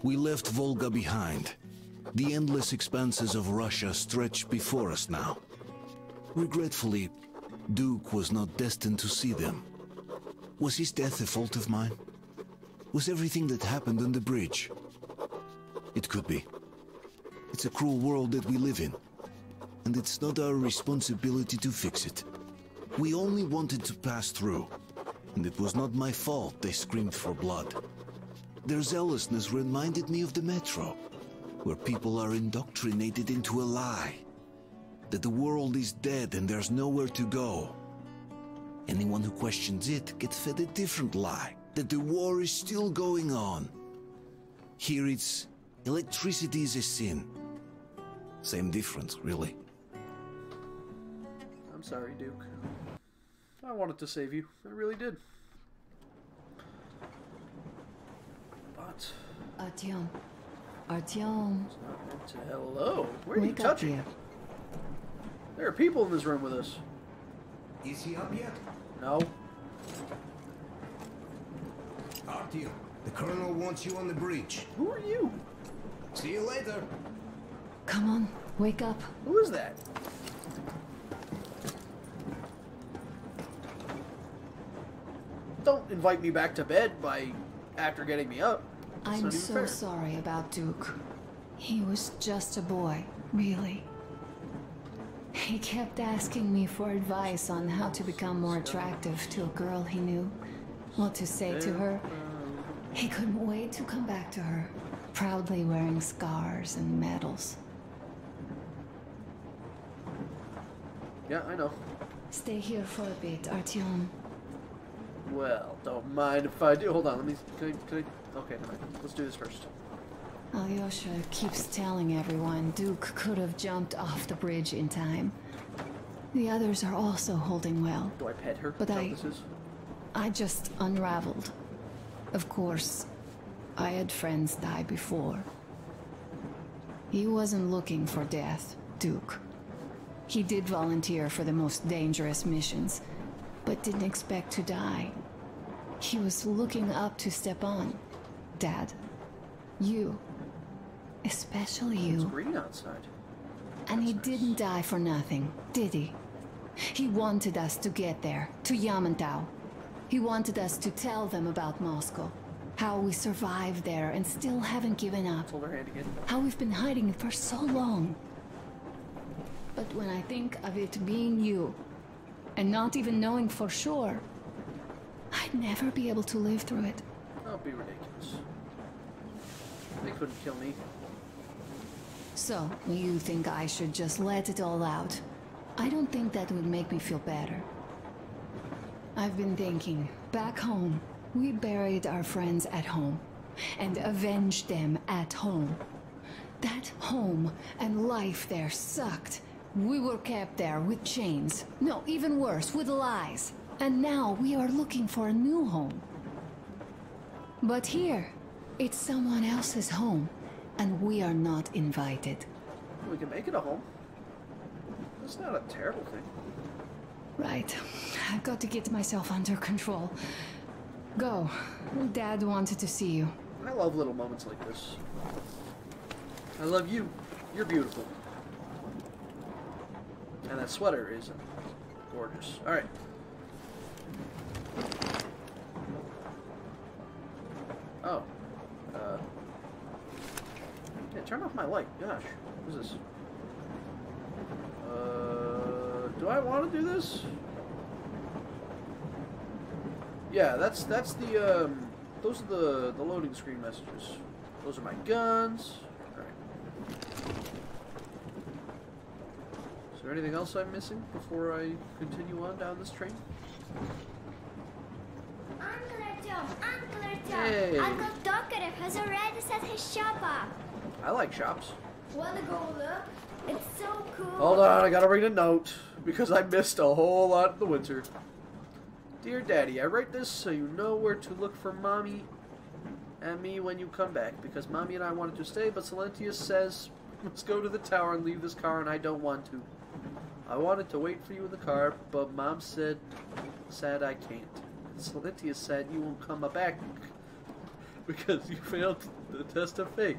We left Volga behind. The endless expanses of Russia stretch before us now. Regretfully, Duke was not destined to see them. Was his death a fault of mine? Was everything that happened on the bridge? It could be. It's a cruel world that we live in, and it's not our responsibility to fix it. We only wanted to pass through, and it was not my fault they screamed for blood. Their zealousness reminded me of the metro, where people are indoctrinated into a lie. That the world is dead and there's nowhere to go. Anyone who questions it gets fed a different lie, that the war is still going on. Here it's electricity is a sin. Same difference, really. I'm sorry, Duke. I wanted to save you. I really did. But... Artyom. Artyom. Hello. Where are you Wake up, touching? dear. There are people in this room with us. Is he up yet? No. Artyom, the colonel wants you on the bridge. Who are you? See you later. Come on, wake up. Who is that? Don't invite me back to bed after getting me up. That's I'm not even so fair. sorry about Duke. He was just a boy, really. He kept asking me for advice on how to become more attractive to a girl he knew, what to say to her. He couldn't wait to come back to her, proudly wearing scars and medals. Yeah, I know. Stay here for a bit, Artyom. Well, don't mind if I do. Hold on, let me... Can I... Okay, never mind. Let's do this first. Alyosha keeps telling everyone Duke could have jumped off the bridge in time. The others are also holding well. Do I pet her? But Is that what this is? I just unraveled. Of course, I had friends die before. He wasn't looking for death, Duke. He did volunteer for the most dangerous missions, but didn't expect to die. He was looking up to Stepan. Dad, you. Especially It's you. green outside. And he That's nice. didn't die for nothing, did he? He wanted us to get there, to Yamantau. He wanted us to tell them about Moscow. How we survived there and still haven't given up. Hold her hand again. How we've been hiding it for so long. But when I think of it being you, and not even knowing for sure, I'd never be able to live through it. Don't be ridiculous. They couldn't kill me. So, you think I should just let it all out? I don't think that would make me feel better. I've been thinking, back home, we buried our friends at home, and avenged them at home. That home and life there sucked. We were kept there with chains. No, even worse, with lies. And now we are looking for a new home. But here, it's someone else's home, and we are not invited. We can make it a home. That's not a terrible thing. Right. I've got to get myself under control. Go. Dad wanted to see you. I love little moments like this. I love you. You're beautiful. And that sweater is gorgeous. Alright. Oh. Yeah, turn off my light. Gosh. What is this? Do I want to do this? Yeah, that's the, those are the loading screen messages. Those are my guns. Alright. Is there anything else I'm missing before I continue on down this train? Uncle Artyom, Hey. Uncle Tokarev has already set his shop up. I like shops. Wanna go look? It's so cool. Hold on, I gotta read a note, because I missed a whole lot in the winter. Dear Daddy, I write this so you know where to look for Mommy and me when you come back, because Mommy and I wanted to stay, but Silentius says, let's go to the tower and leave this car, and I don't want to. I wanted to wait for you in the car, but Mom said I can't. Silentius said you won't come back. because you failed the test of faith.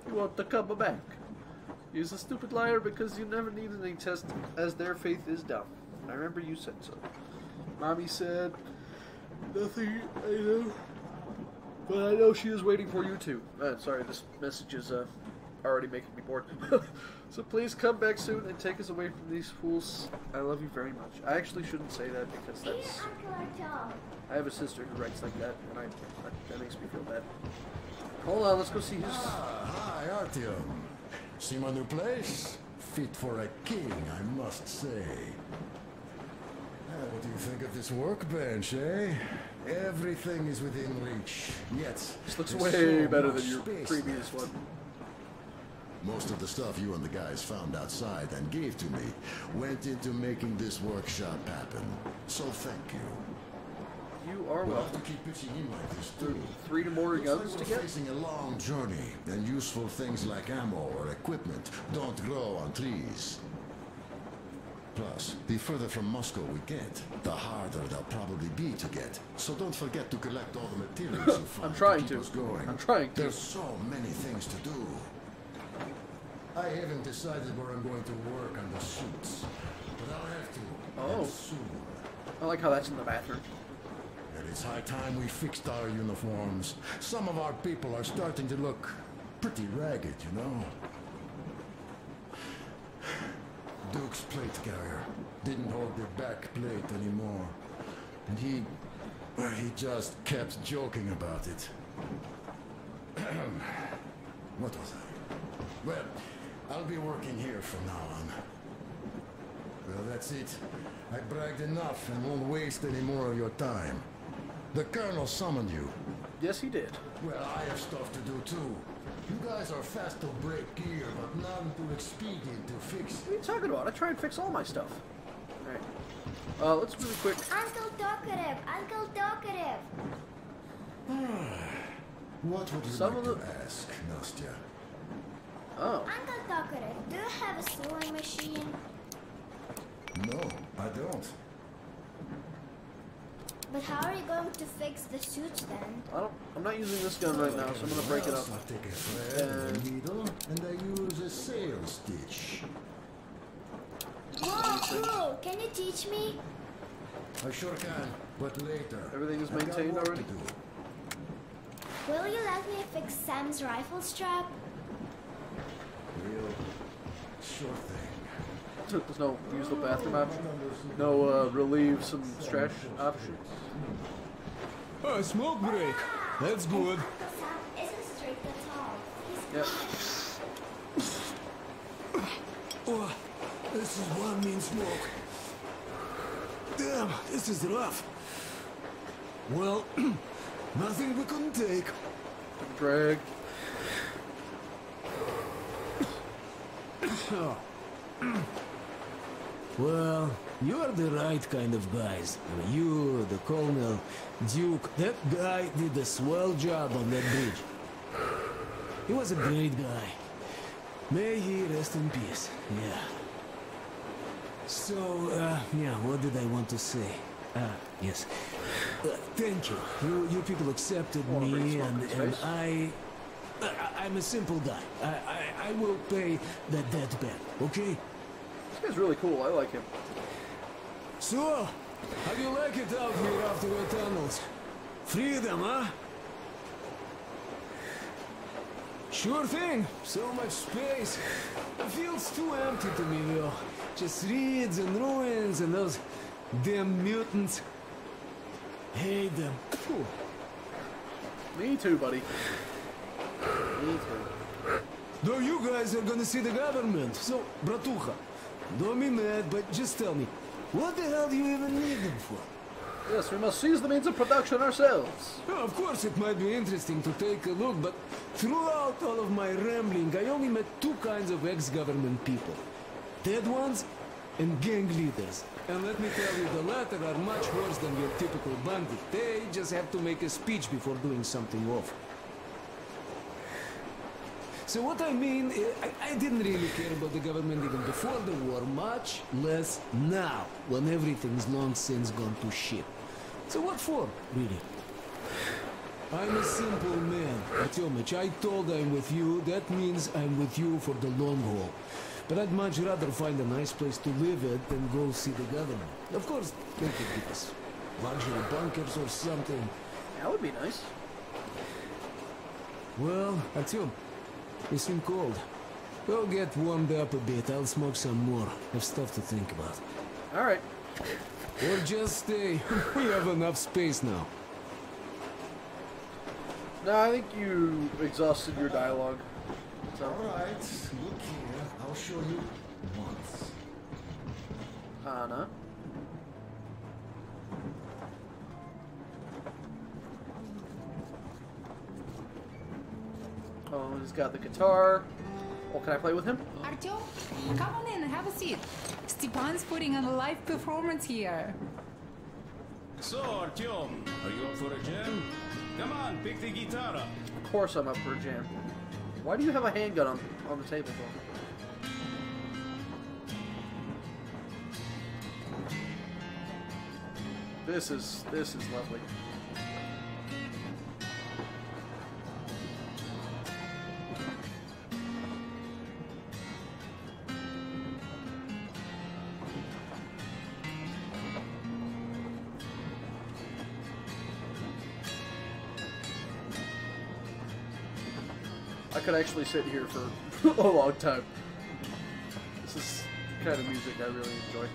You want to come back. He's a stupid liar because you never needed any test as their faith is dumb. I remember you said so. Mommy said, nothing I know, but I know she is waiting for you too. Sorry, this message is already making me bored. So please come back soon and take us away from these fools. I love you very much. I actually shouldn't say that because that's... Uncle Artyom. I have a sister who writes like that, and that makes me feel bad. Hold on, let's go see his... Hi, Artyom. See my new place? Fit for a king, I must say. What do you think of this workbench, eh? Everything is within reach, yet This looks there's way so better much than your space previous left. one. Most of the stuff you and the guys found outside and gave to me went into making this workshop happen. So thank you. You are We'll have welcome. to keep pitching in like this There are too. 3 more Looks guns like to we're get. facing a long journey, and useful things like ammo or equipment don't grow on trees. Plus, the further from Moscow we get, the harder they'll probably be to get. So don't forget to collect all the materials you find. I'm trying keep to. us going. I'm trying to. There's so many things to do. I haven't decided where I'm going to work on the suits, but I'll have to. Oh. And soon. I like how that's in the bathroom. And it's high time we fixed our uniforms. Some of our people are starting to look pretty ragged, you know? Duke's plate carrier didn't hold the back plate anymore. And he just kept joking about it. What was I? Well, I'll be working here from now on. Well, that's it. I bragged enough and won't waste any more of your time. The Colonel summoned you. Yes, he did. Well, I have stuff to do too. You guys are fast to break gear, but none too expedient to fix. What are you talking about? I try and fix all my stuff. Alright. Let's really quick. Uncle Tokarev. Uncle Tokarev. What would you Some like of to ask, Nastya? Oh. Uncle Tokarev, do you have a sewing machine? No, I don't. But how are you going to fix the suits then? I'm not using this gun right now, so I'm gonna break it up. I take a thread and a needle, and I use a sail stitch. Whoa, cool! Can you teach me? I sure can, but later. Everything is I've got maintained work already? to do. Will you let me fix Sam's rifle strap? Real sure thing. There's no use the bathroom option. No relieve some trash option. Oh, smoke break. That's good. Uncle Sam isn't strict at all. He's Yep. Oh, this is one mean smoke. Damn, this is rough. Well, nothing we couldn't take. Drag. Well, you're the right kind of guys. You, the Colonel, Duke, that guy did a swell job on that bridge. He was a great guy. May he rest in peace, yeah. So, yeah, what did I want to say? Yes. Thank you. You people accepted me, and I'm a simple guy. I will pay that debt back, okay? This guy's really cool. I like him. So, how do you like it out here after the tunnels? Freedom, huh? Sure thing. So much space. It feels too empty to me, though. Just reeds and ruins and those damn mutants. Hate them. Phew. Me too, buddy. Me too. Though you guys are gonna see the government, so, bratucha, don't be mad, but just tell me, what the hell do you even need them for? Yes, we must seize the means of production ourselves. Well, of course, it might be interesting to take a look, but throughout all of my rambling, I only met 2 kinds of ex-government people. Dead ones and gang leaders. And let me tell you, the latter are much worse than your typical bandit. They just have to make a speech before doing something awful. So what I mean, I didn't really care about the government even before the war, much less now, when everything's long since gone to shit. So what for, really? I'm a simple man, Artyomich. I told I'm with you. That means I'm with you for the long haul. But I'd much rather find a nice place to live at than go see the governor. Of course, they could give us luxury bunkers or something. That would be nice. Well, Artyom, you seem cold. Go get warmed up a bit. I'll smoke some more. Have stuff to think about. All right. Or just stay. We have enough space now. No, I think you exhausted your dialogue. So. Alright, look here. I'll show you once. Hana. Oh, he's got the guitar. Oh, can I play with him? Artyom, come on in and have a seat. Stepan's putting on a live performance here. So, Artyom, are you up for a jam? Come on, pick the guitar up. Of course I'm up for a jam. Why do you have a handgun on the table, though? This is lovely. I could actually sit here for a long time. This is the kind of music I really enjoy.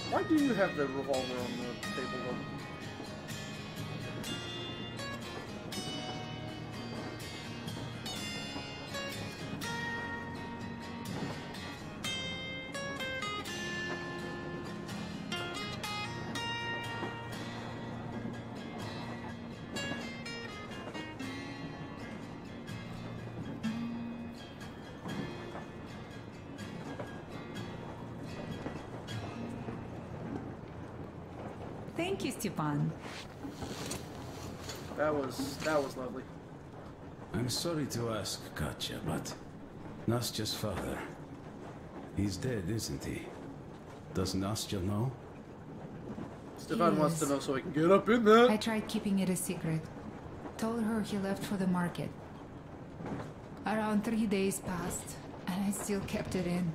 Why do you have the revolver on the table, though? Thank you, Stepan. That was lovely. I'm sorry to ask, Katya, but Nastya's father, he's dead, isn't he? Does Nastya know? Stefan wants to Yes. know so he can get up in that. I tried keeping it a secret. Told her he left for the market. Around 3 days passed, and I still kept it in.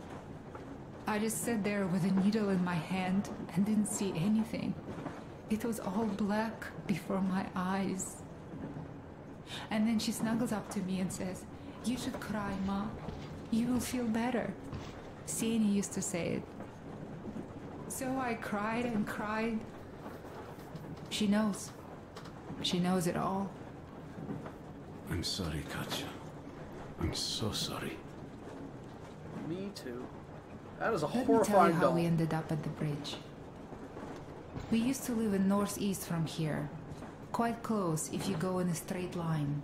I just sat there with a needle in my hand and didn't see anything. It was all black before my eyes. And then she snuggles up to me and says, "You should cry, Ma. You will feel better." Sieni used to say it. So I cried and cried. She knows. She knows it all. I'm sorry, Katya. I'm so sorry. Me too. That is a Let me tell horrifying you how doll. we ended up at the bridge. We used to live in northeast from here. Quite close if you go in a straight line.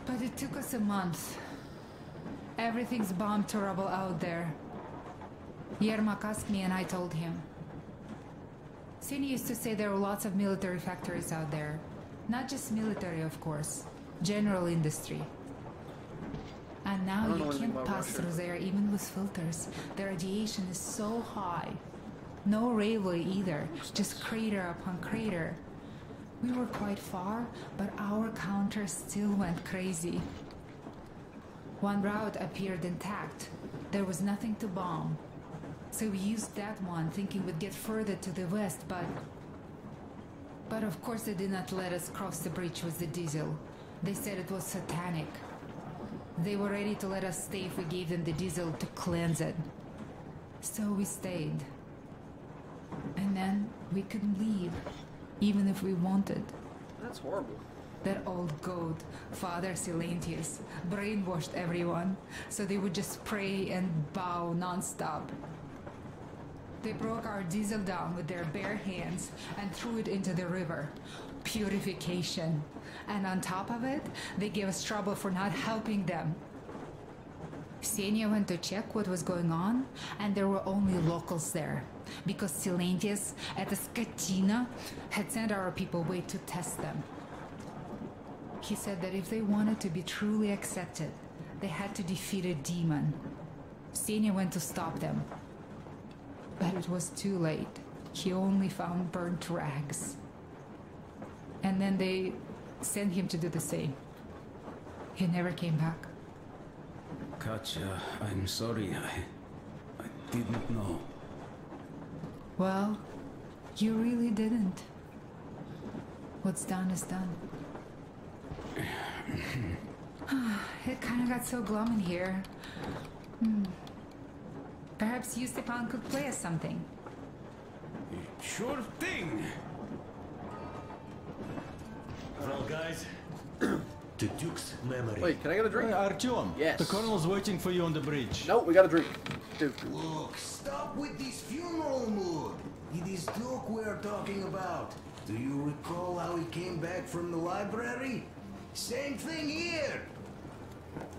But it took us a month. Everything's bombed to rubble out there. Yermak asked me and I told him. Sieni used to say there were lots of military factories out there. Not just military, of course. General industry. And now I don't you know anything can't about pass Russia. through there even with filters. The radiation is so high. No railway either, just crater upon crater. We were quite far, but our counter still went crazy. One route appeared intact. There was nothing to bomb. So we used that one, thinking we'd get further to the west, but of course they did not let us cross the bridge with the diesel. They said it was satanic. They were ready to let us stay if we gave them the diesel to cleanse it. So we stayed. And then we couldn't leave, even if we wanted. That's horrible. That old goat, Father Silentius, brainwashed everyone, so they would just pray and bow non-stop. They broke our diesel down with their bare hands and threw it into the river. Purification. And on top of it, they gave us trouble for not helping them. Ksenia went to check what was going on, and there were only locals there, because Silentius at the Skatina had sent our people away to test them. He said that if they wanted to be truly accepted, they had to defeat a demon. Ksenia went to stop them. But it was too late. He only found burnt rags. And and then they sent him to do the same. He never came back. Katya, I'm sorry. I didn't know. Well, you really didn't. What's done is done. It kind of got so glum in here. Perhaps you, Stepan, could play us something. Sure thing. Well, guys, to Duke's memory. Wait, can I get a drink? Artyom, Yes. the colonel's waiting for you on the bridge. Nope, we got a drink. Dude. Look, stop with this funeral mood. It is Duke we're talking about. Do you recall how he came back from the library? Same thing here.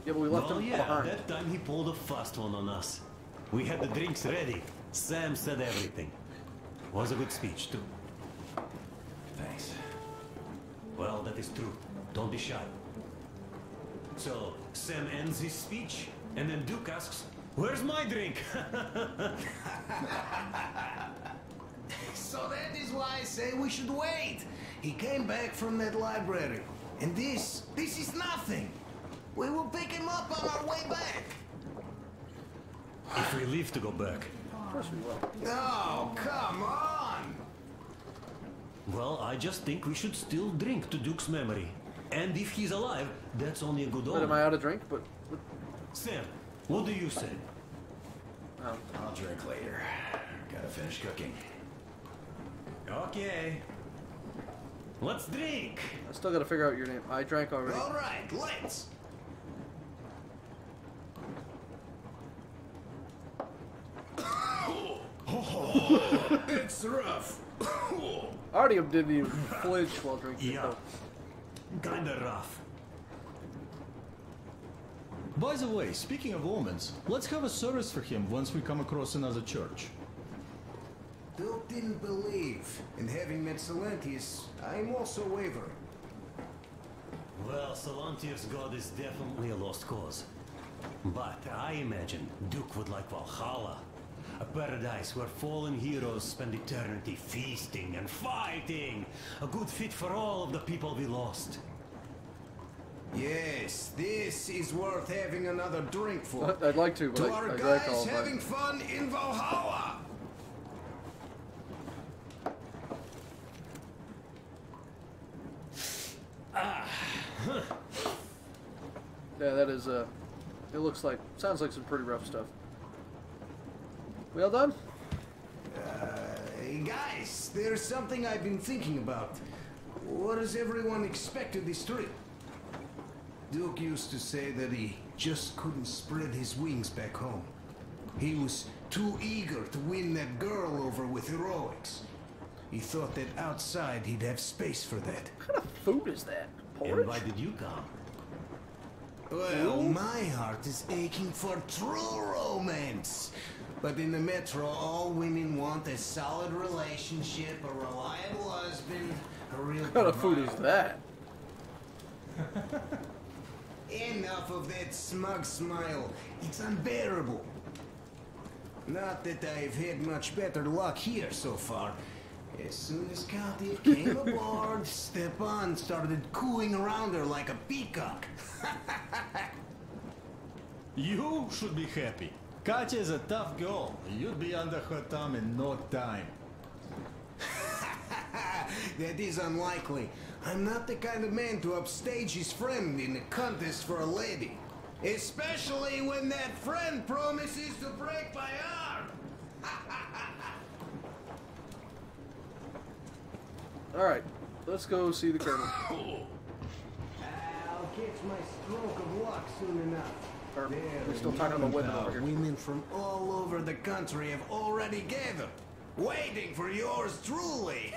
Yeah, but we left him Yeah, behind. that time he pulled a fast one on us. We had the drinks ready. Sam said everything. Was a good speech, too. Thanks. Well, that is true. Don't be shy. So, Sam ends his speech, and then Duke asks, "Where's my drink?" So that is why I say we should wait. He came back from that library. And this is nothing. We will pick him up on our way back. If we leave to go back. Of course we will. Oh, come on. Well, I just think we should still drink to Duke's memory. And if he's alive, that's only a good But am omen. I out of drink? But Sam, what do you say? I'll drink later. Gotta finish cooking. Okay. Let's drink. I still gotta figure out your name. I drank already. All right, let's. It's rough. Artyom didn't even flinch while drinking. Yeah. Kinda rough. By the way, speaking of omens, let's have a service for him once we come across another church. Duke didn't believe. And having met Silentius, I'm also wavering. Well, Salantius' god is definitely a lost cause. But I imagine Duke would like Valhalla. A paradise where fallen heroes spend eternity feasting and fighting. A good fit for all of the people we lost. Yes, this is worth having another drink for. I'd like to, but To our I drank all guys of mine. having fun in Valhalla! Yeah, that is, it looks like, sounds like some pretty rough stuff. We all done? Hey guys, there's something I've been thinking about. What does everyone expect of this trip? Duke used to say that he just couldn't spread his wings back home. He was too eager to win that girl over with heroics. He thought that outside he'd have space for that. What kind of food is that? And Porridge? why did you come? Well, my heart is aching for true romance. But in the metro, all women want a solid relationship, a reliable husband, a real What kind of food is provider. that? Enough of that smug smile. It's unbearable. Not that I've had much better luck here so far. As soon as Katya came aboard, Stepan started cooing around her like a peacock. You should be happy. Katya is a tough girl. You'd be under her thumb in no time. That is unlikely. I'm not the kind of man to upstage his friend in a contest for a lady. Especially when that friend promises to break my arm. Alright, let's go see the colonel. I'll catch my stroke of luck soon enough. Or, There, we're still talking about women over here. Women from all over the country have already gathered, waiting for yours truly.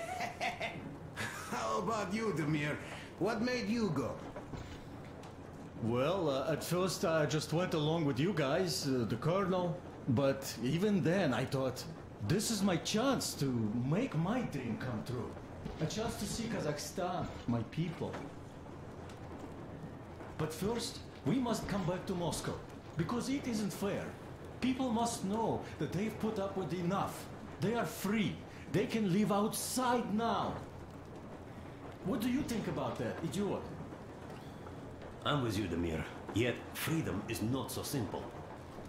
How about you, Demir? What made you go? Well, at first I just went along with you guys, the colonel. But even then I thought, this is my chance to make my dream come true. A chance to see Kazakhstan, my people. But first, we must come back to Moscow, because it isn't fair. People must know that they've put up with enough. They are free. They can live outside now. What do you think about that, idiot? I'm with you, Demir. Yet, freedom is not so simple.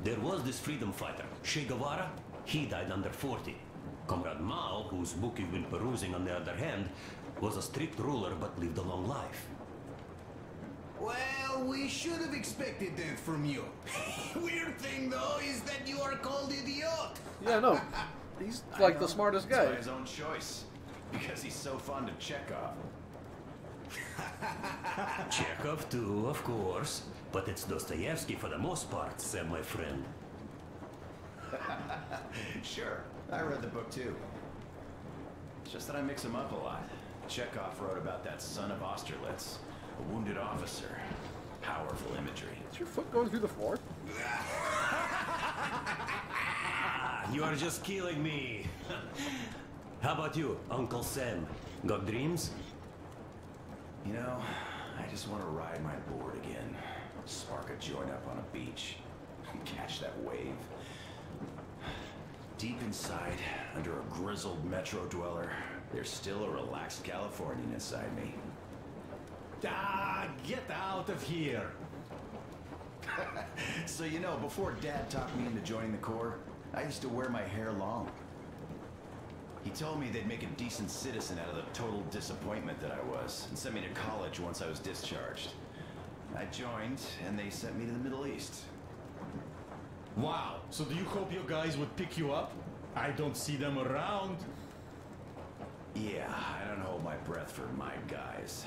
There was this freedom fighter, Che Guevara. He died under 40. Comrade Mao, whose book you've been perusing on the other hand, was a strict ruler but lived a long life. Well, we should have expected that from you. Weird thing, though, is that you are called idiot. Yeah, no. He's like the smartest It's guy. by his own choice. Because he's so fond of Chekhov. Chekhov too, of course. But it's Dostoevsky for the most part, Sam, my friend. Sure, I read the book too. It's just that I mix them up a lot. Chekhov wrote about that son of Austerlitz, a wounded officer. Powerful imagery. Is your foot going through the floor? You are just killing me. How about you, Uncle Sam? Got dreams? You know, I just want to ride my board again. Spark a joint up on a beach. Catch that wave. Deep inside, under a grizzled metro dweller, there's still a relaxed Californian inside me. Ah, get out of here. So you know, before Dad talked me into joining the Corps, I used to wear my hair long. He told me they'd make a decent citizen out of the total disappointment that I was, and sent me to college once I was discharged. I joined, and they sent me to the Middle East. Wow, so do you hope your guys would pick you up? I don't see them around. Yeah, I don't hold my breath for my guys.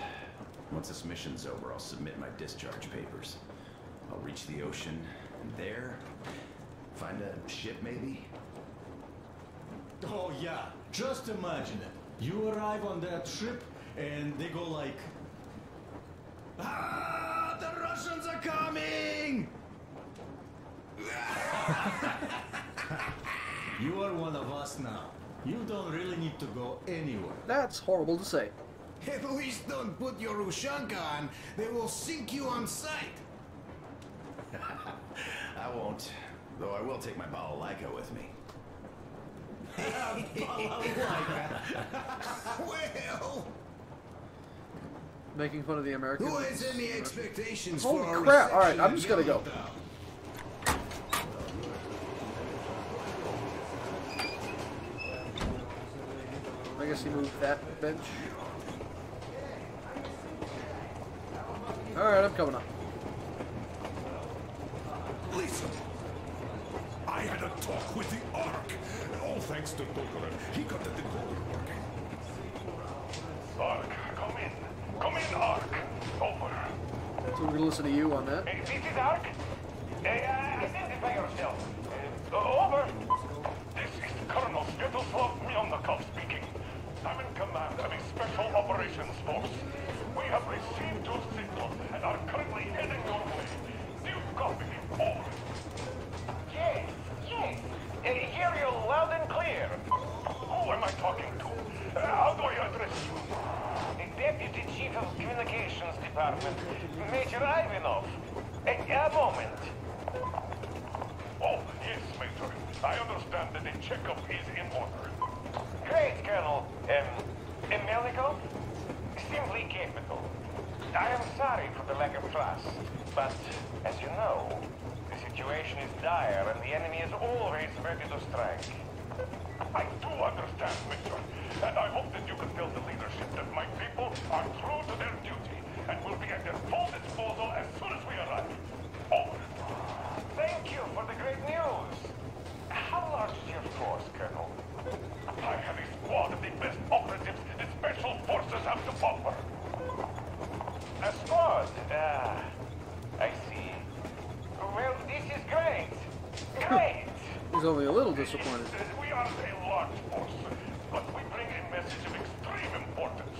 Once this mission's over, I'll submit my discharge papers. I'll reach the ocean, and there, find a ship maybe? Oh yeah, just imagine it. You arrive on that ship, and they go like... Ah, the Russians are coming! You are one of us now. You don't really need to go anywhere. That's horrible to say. At least don't put your Ushanka on. They will sink you on sight. I won't, though I will take my balalaika with me. Well, Making fun of the Americans. who has any expectations Holy for our crap. Alright, reception I'm just gonna at go. Yellowtown? I guess he moved that bench. Alright, I'm coming up. Listen, I had a talk with the Ark. All thanks to Tokarev. He got the decoder working. Ark, come in. Come in, Ark. Over. So we're gonna listen to you on that. This is Ark. Identify yourself. Over. This is Colonel Svetoslav Mylnikov speaking. I'm in command of a special operations force. We have received your signal and are currently heading your way. Do you copy? Over. Yes, yes. Hear you loud and clear. Who am I talking to? How do I address you? The Deputy Chief of Communications Department, Major Ivanov. A moment. Oh, yes, Major. I understand that the checkup is in order. Great, Colonel. Melnikov? Simply capital. I am sorry for the lack of trust, but, as you know, the situation is dire and the enemy is always ready to strike. I do understand, Major, and I hope that you can tell the leadership that my people are true to their duty and will be at their full disposal as soon as we arrive. Over. Thank you for the great news. How large is your force, Colonel? I have a squad of the best operatives the special forces have to offer. A squad? I see. Well, this is great. Great! He's only a little disappointed. We are a large force, but we bring a message of extreme importance.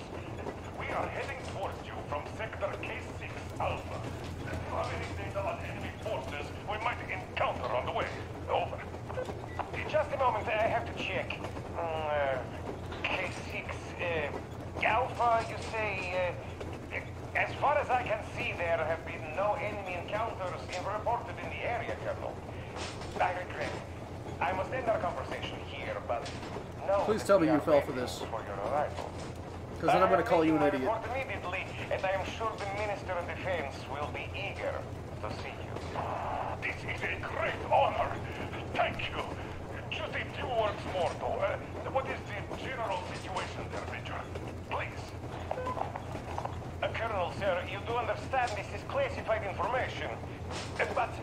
We are heading towards you from Sector K6 Alpha. Do you have any data on enemy forces we might encounter on the way? Over. Just a moment, I have to check. K6, Alpha, you say, as far as I can see, there have been no enemy encounters reported in the area, Colonel. I regret. I must end our conversation here, but no. Please tell me you fell for this. For your arrival. Because then I'm going to call you an idiot. Report immediately, and I am sure the Minister of Defense will be eager to see you. This is a great honor. Thank you. Just a few words more, though. What is the general situation there, Major? Please. Colonel, sir, you do understand this is classified information. But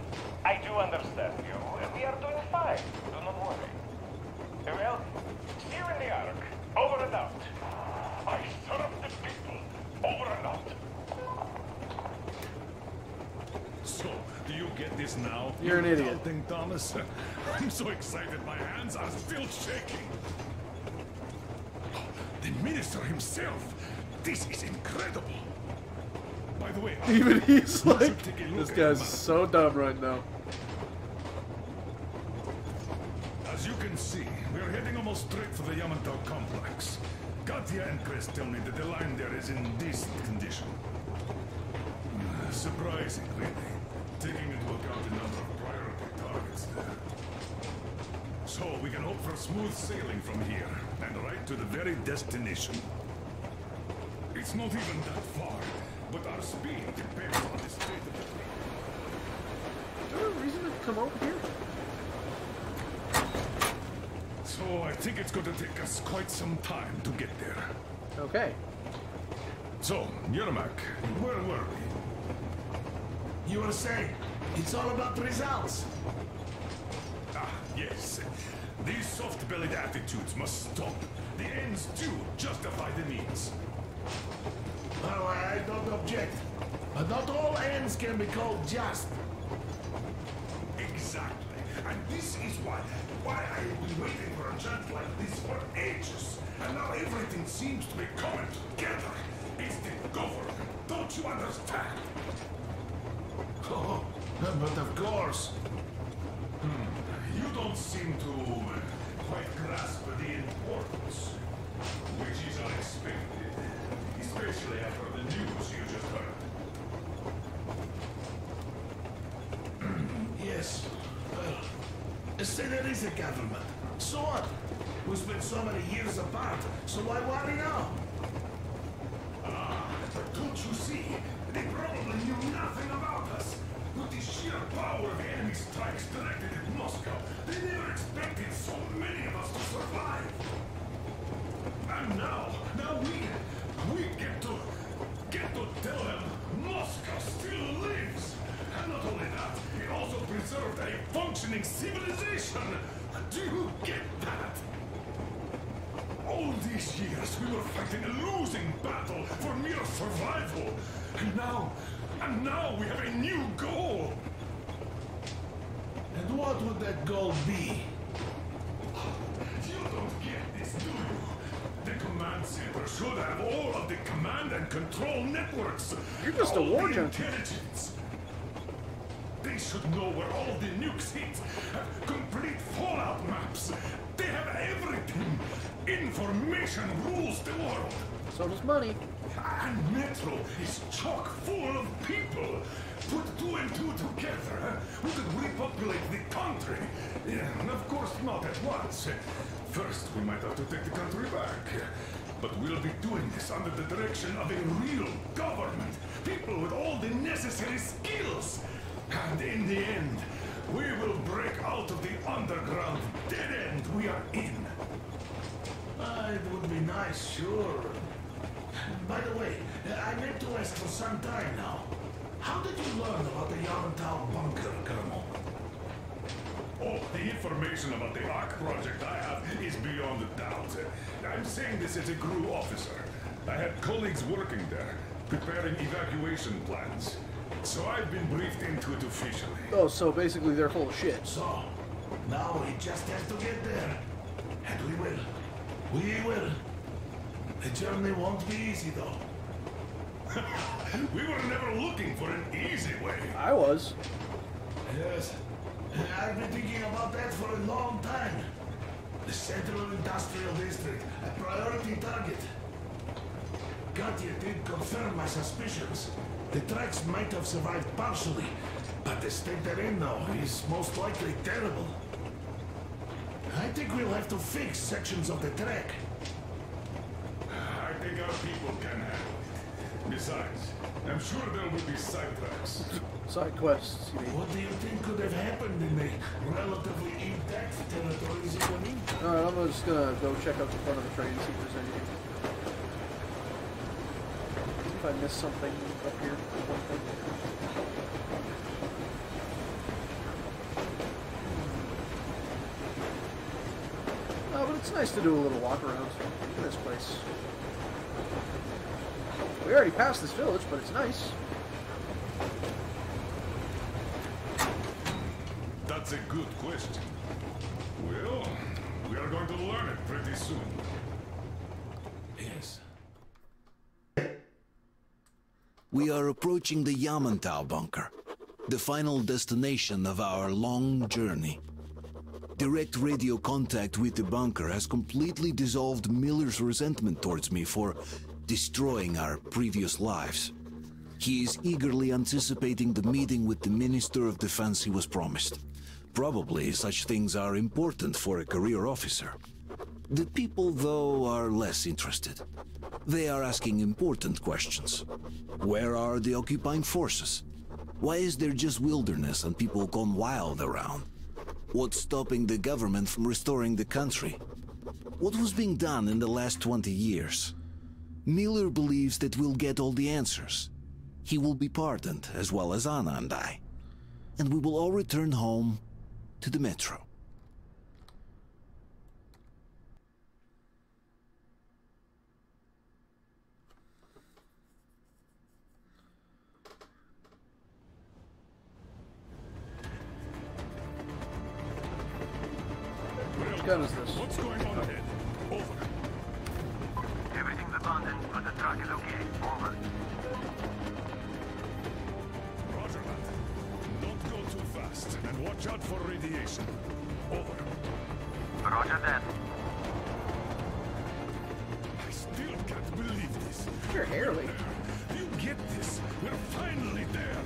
I do understand you. We are doing fine. Do not worry. Well, see you in the Ark. Over and out. I serve the people. Over and out. So, do you get this now? You're an idiot. Thing, Thomas? I'm so excited, my hands are still shaking. The minister himself. This is incredible. By the way, even he's like, this guy's so dumb right now. As you can see, we are heading almost straight for the Yamantau complex. Katya and Chris tell me that the line there is in decent condition. Surprising, really, taking into account the number of priority targets there. So we can hope for smooth sailing from here, and right to the very destination. It's not even that far, but our speed depends on the state of the fleet. Is there a reason to come over here? So I think it's going to take us quite some time to get there. Okay. So, Yermak, where were we? You were saying, it's all about results. Ah, yes. These soft-bellied attitudes must stop. The ends do justify the means. Well, I don't object. But not all ends can be called just. Exactly. And this is why I've been waiting for a chance like this for ages. And now everything seems to be coming together. It's the government. Don't you understand? Oh, but of course. You don't seem to quite grasp the importance, which is unexpected, especially after the news you just heard. Yes. Well, say there is a government. So what? We spent so many years apart, so why worry now? But don't you see? They probably knew nothing about us. With the sheer power of the enemy strikes directed at Moscow, they never expected so many of us to survive. And now we get to tell them Moscow still lives. And not only that, it also preserved a functioning civilization. Do you get that? All these years we were fighting a losing battle for mere survival. And now we have a new goal. And what would that goal be? You don't get this, do you? The command center should have all of the command and control networks. You're just a war junkie. Intelligence. They should know where all the nukes hit. Have complete fallout maps. They have everything. Information rules the world. So does money. And Metro is chock full of people. Put two and two together, we could repopulate the country. Yeah, and of course not at once. First, we might have to take the country back. But we'll be doing this under the direction of a real government. People with all the necessary skills. And in the end, we will break out of the underground dead end we are in. It would be nice, sure. By the way, I meant to ask for some time now. How did you learn about the Yamantau bunker, Colonel? Oh, the information about the ARC project I have is beyond a doubt. I'm saying this as a GRU officer. I had colleagues working there, preparing evacuation plans. So I've been briefed into it officially. Oh, so basically they're full of shit. So, now we just have to get there. And we will. We will. The journey won't be easy, though. We were never looking for an easy way. I was. Yes. I've been thinking about that for a long time. The Central Industrial District, a priority target. Katya did confirm my suspicions. The tracks might have survived partially, but the state they're in now is most likely terrible. I think we'll have to fix sections of the track. I think our people can handle it. Besides, I'm sure there will be sidetracks. Side quests, you mean? What do you think could have happened in the relatively intact territories in the meantime? Alright, I'm just gonna go check out the front of the train, see if there's anything. See if I missed something up here. Oh, but it's nice to do a little walk around in this place. We already passed this village, but it's nice. That's a good question. Well, we are going to learn it pretty soon. Yes. We are approaching the Yamantau bunker, the final destination of our long journey. Direct radio contact with the bunker has completely dissolved Miller's resentment towards me for destroying our previous lives. He is eagerly anticipating the meeting with the Minister of Defense he was promised. Probably such things are important for a career officer. The people, though, are less interested. They are asking important questions. Where are the occupying forces? Why is there just wilderness and people gone wild around? What's stopping the government from restoring the country? What was being done in the last 20 years? Miller believes that we'll get all the answers. He will be pardoned, as well as Anna and I. And we will all return home to the Metro. Which gun is this? What's going on ahead? Over. Everything's abandoned, but the truck is okay. Over. Roger that. Don't go too fast, and watch out for radiation. Over. Roger that. I still can't believe this. Your hair, Lee. You get this? We're finally there.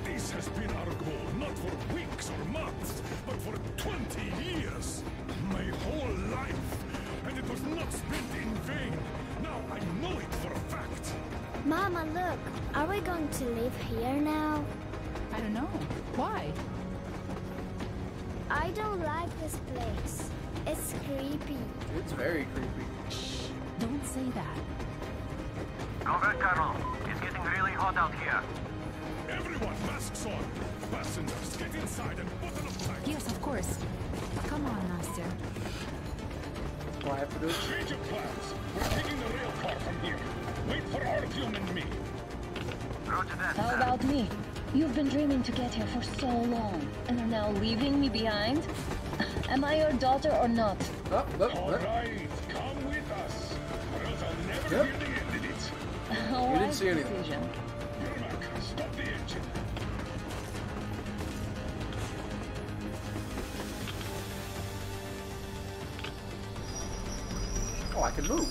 This has been our goal, not for weeks or months, but for 20 years. My whole life. And it was not spent in vain. Now I know it for a fact. Mama, look. Are we going to live here now? I don't know. Why? I don't like this place. It's creepy. It's very creepy. Shh. Don't say that. Over, Colonel. It's getting really hot out here. Everyone, masks on. Passengers, get inside and button up tight. Yes, of course. Come on, Nastya. Do I have to do it? Change of plans. We're taking the rail car from here. Wait for Artyom and me. Roger that. How about me? You've been dreaming to get here for so long, and are now leaving me behind? Am I your daughter or not? All right, come with us. Or else I'll never hear the end of it. All You didn't right, see anything. decision. Yermak, stop the engine. Oh, I can move.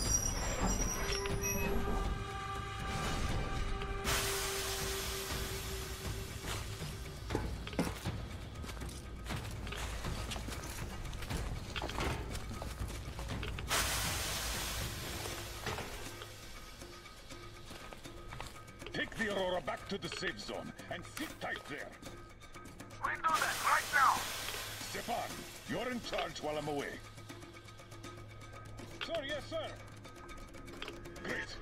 Take the Aurora back to the safe zone and sit tight there. We do that right now. Stefan, you're in charge while I'm away. Sir, yes, sir. Great.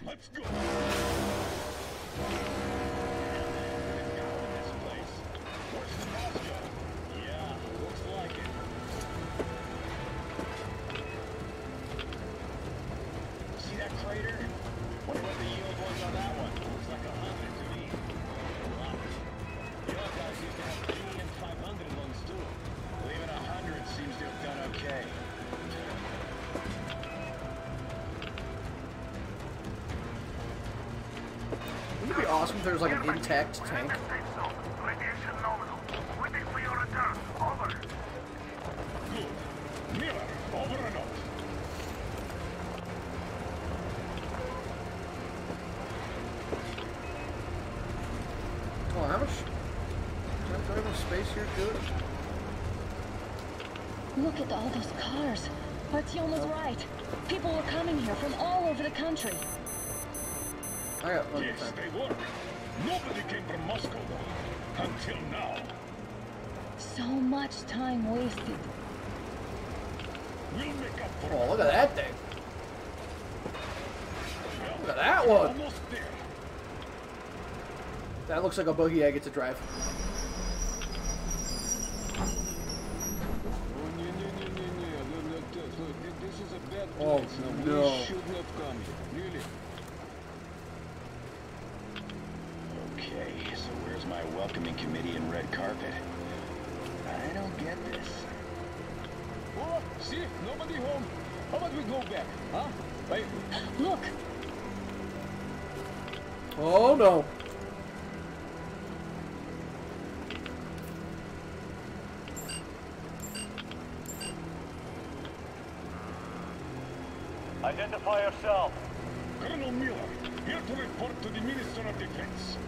Let's go. Worse than Moscow. Yeah, looks like it. See that crater? Wonder what the yield was on that one. Looks like 100 to me. Your guys used to have 3 and 500 ones too. Even 100 seems to have done okay. Wouldn't it be awesome if there was like an intact tank? Radiation nominal. Waiting for your return. Over. Good. Miller, over and out. Oh, how much? Do I have space here to do it? Look at all those cars. Artyom was right. People were coming here from all over the country. I got one Yes, they were. Nobody came from Moscow, though. Until now. So much time wasted. We'll make up for Oh, look at that thing. Look at that one. almost there. That looks like a buggy I get to drive. Oh, no. We should have come here, really. Okay, so where's my welcoming committee and red carpet? I don't get this. Oh, see? Nobody home. How about we go back, huh? Wait. Look! Oh, no. Identify yourself. Colonel Miller, here to report to the Minister of Defense.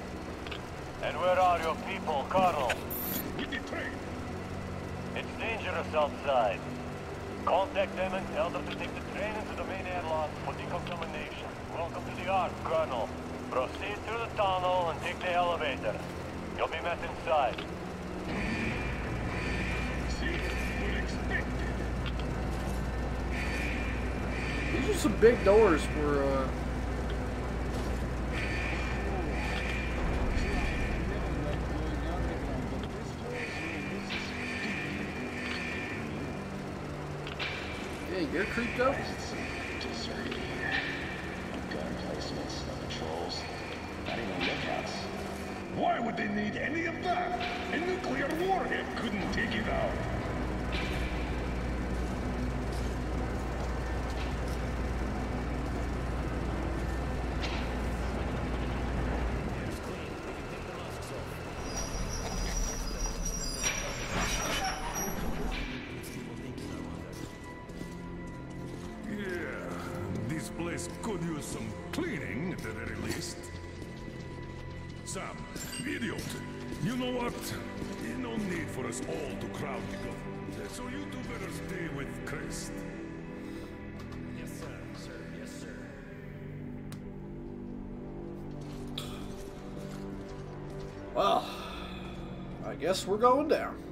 And where are your people, Colonel? With the train. It's dangerous outside. Contact them and tell them to take the train into the main airlock for decontamination. Welcome to the Ark, Colonel. Proceed through the tunnel and take the elevator. You'll be met inside. See, we're expected. These are some big doors for, Yeah, you're creeped up. Deserted here. Gun placements, no patrols, not even lookouts. Why would they need any of that? A nuclear warhead couldn't take it out. This place could use some cleaning at the very least. Sam, idiot, you know what? No need for us all to crowd together. So you two better stay with Chris. Yes, sir. Sir, yes, sir. Well, I guess we're going down.